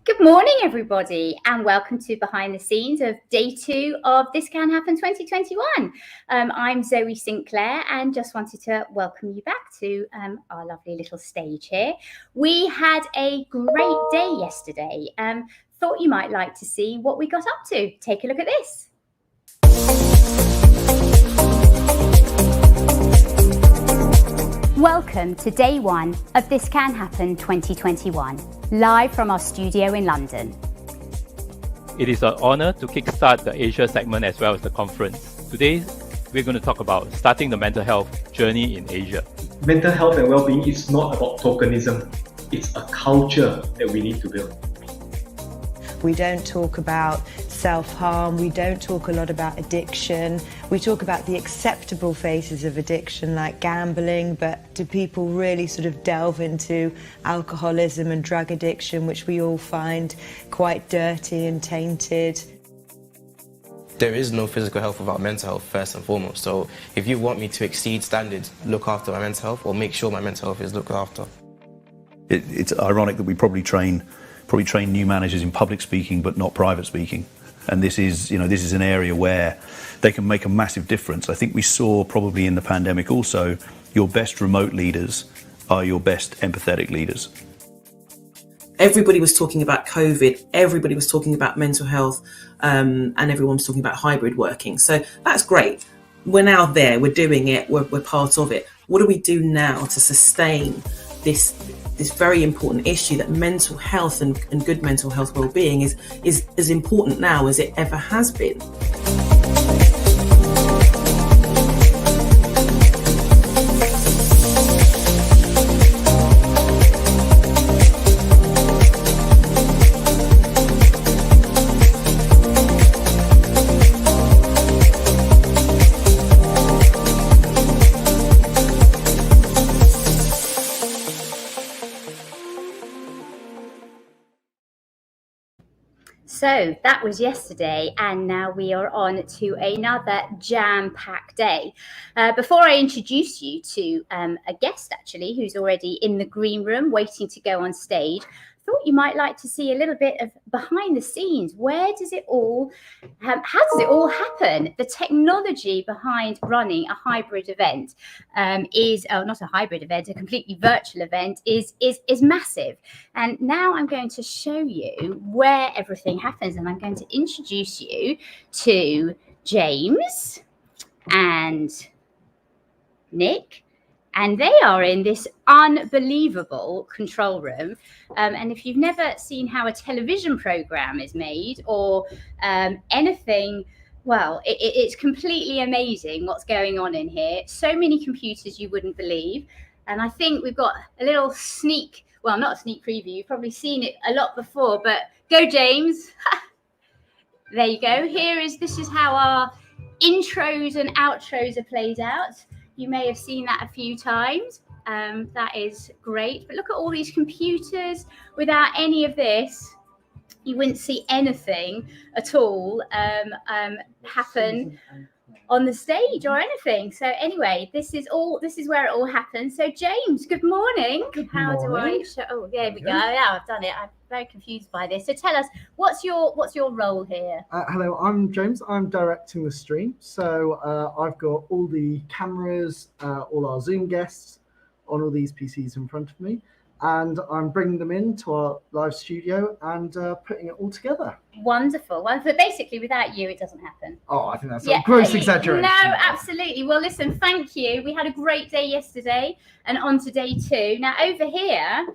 Good morning, everybody, and welcome to Behind the Scenes of Day 2 of This Can Happen 2021. I'm Zoe Sinclair and just wanted to welcome you back to our lovely little stage here. We had a great day yesterday. Thought you might like to see what we got up to. Take a look at this. Welcome to Day 1 of This Can Happen 2021, live from our studio in London. It is an honour to kickstart the Asia segment as well as the conference. Today, we're going to talk about starting the mental health journey in Asia. Mental health and well-being is not about tokenism. It's a culture that we need to build. We don't talk about self-harm, we don't talk a lot about addiction. We talk about the acceptable phases of addiction like gambling, but do people really sort of delve into alcoholism and drug addiction, which we all find quite dirty and tainted? There is no physical health without mental health, first and foremost. So if you want me to exceed standards, look after my mental health, or make sure my mental health is looked after. It's ironic that we probably train new managers in public speaking but not private speaking, and this is an area where they can make a massive difference. I think we saw probably in the pandemic also, your best remote leaders are your best empathetic leaders. Everybody was talking about COVID, everybody was talking about mental health, and everyone was talking about hybrid working. So that's great. We're now there, we're doing it, we're part of it. What do we do now to sustain this very important issue that mental health and good mental health well-being is as important now as it ever has been? So that was yesterday, and now we are on to another jam-packed day. Before I introduce you to a guest, actually, who's already in the green room waiting to go on stage, I thought you might like to see a little bit of behind the scenes. Where does it all, how does it all happen? The technology behind running a hybrid event not a hybrid event, a completely virtual event is massive. And now I'm going to show you where everything happens, and I'm going to introduce you to James and Nick. And they are in this unbelievable control room. And if you've never seen how a television program is made or anything, well, it's completely amazing what's going on in here. So many computers you wouldn't believe. And I think we've got a little sneak, well, not a sneak preview. You've probably seen it a lot before, but go, James. There you go. This is how our intros and outros are played out. You may have seen that a few times. That is great. But look at all these computers. Without any of this, you wouldn't see anything at all happen on the stage or anything. So anyway, this is where it all happens. So James, good morning. How do I show? Oh, there we go. Yeah, I've done it. I'm very confused by this. So tell us, what's your role here? Hello, I'm James. I'm directing the stream. So I've got all the cameras, all our Zoom guests on all these PCs in front of me, and I'm bringing them into our live studio and putting it all together. Wonderful. Well, so basically, without you, it doesn't happen. Oh, I think that's a gross exaggeration. No, absolutely. Well, listen, thank you. We had a great day yesterday and on to day 2. Now, over here,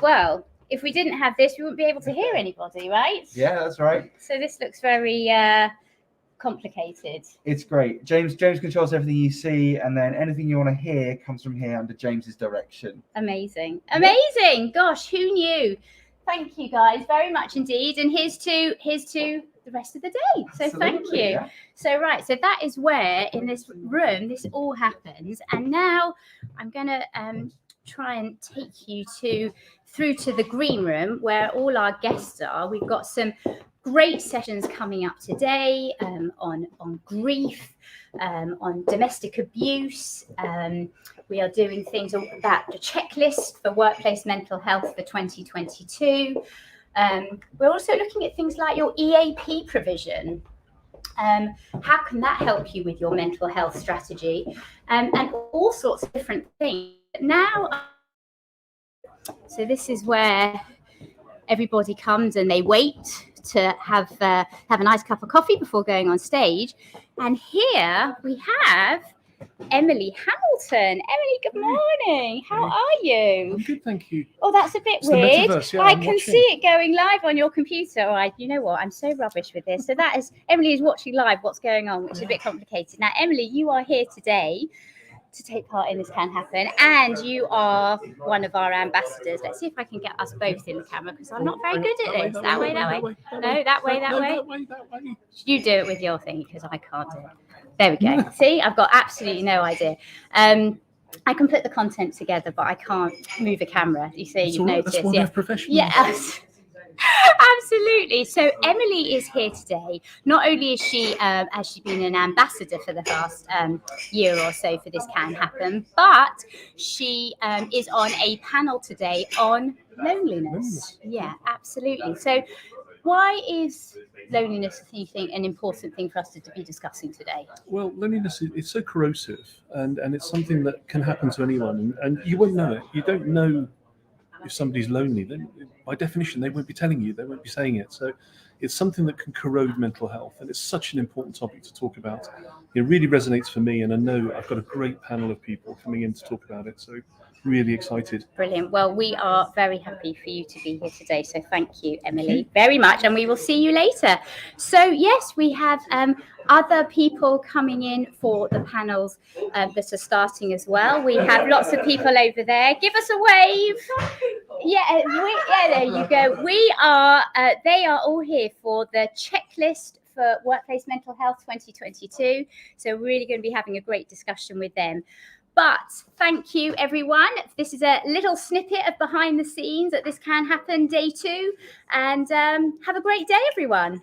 well, if we didn't have this, we wouldn't be able to hear anybody, right? Yeah, that's right. So this looks very complicated. It's great. James controls everything you see, and then anything you want to hear comes from here under James's direction. Amazing. Gosh, who knew? Thank you guys very much indeed. And here's to the rest of the day. So Absolutely, thank you. yeah. So that is where in this room this all happens. And now I'm going to try and take you through to the green room where all our guests are. We've got some great sessions coming up today on grief, on domestic abuse. We are doing things about the checklist for workplace mental health for 2022. We're also looking at things like your EAP provision. How can that help you with your mental health strategy? And all sorts of different things. Now, so this is where everybody comes and they wait to have a nice cup of coffee before going on stage. And here we have Emily Hamilton. Emily, good morning. How are you? I'm good, thank you. Oh, that's a bit It's the weird. metaverse, yeah, I I'm can watching. see it going live on your computer. All right, you know what? I'm so rubbish with this. So that is, Emily is watching live what's going on, which is a bit complicated. Now, Emily, you are here today to take part in This Can Happen, and you are one of our ambassadors. Let's see if I can get us both in the camera, because I'm not very good at this. That way. No, that way. You do it with your thing, because I can't do it. There we go. See, I've got absolutely no idea. I can put the content together, but I can't move a camera. You see, you've noticed. That's why we're professionals. Yes. Absolutely. So Emily is here today. Not only is she has she been an ambassador for the past year or so for This Can Happen, but she is on a panel today on loneliness. Yeah, absolutely. So why is loneliness, you think, an important thing for us to be discussing today? Well, loneliness is so corrosive, and it's something that can happen to anyone, and you won't know it. You don't know if somebody's lonely. Then, by definition, they won't be telling you. They won't be saying it. So it's something that can corrode mental health, and it's such an important topic to talk about. It really resonates for me, and I know I've got a great panel of people coming in to talk about it. So really excited. Brilliant. Well, we are very happy for you to be here today. So thank you, Emily, very much. And we will see you later. So yes, we have other people coming in for the panels that are starting as well. We have lots of people over there. Give us a wave. Yeah, there you go. We are, they are all here for the checklist for Workplace Mental Health 2022. So we're really going to be having a great discussion with them. But thank you, everyone. This is a little snippet of behind the scenes at This Can Happen Day 2. And have a great day, everyone.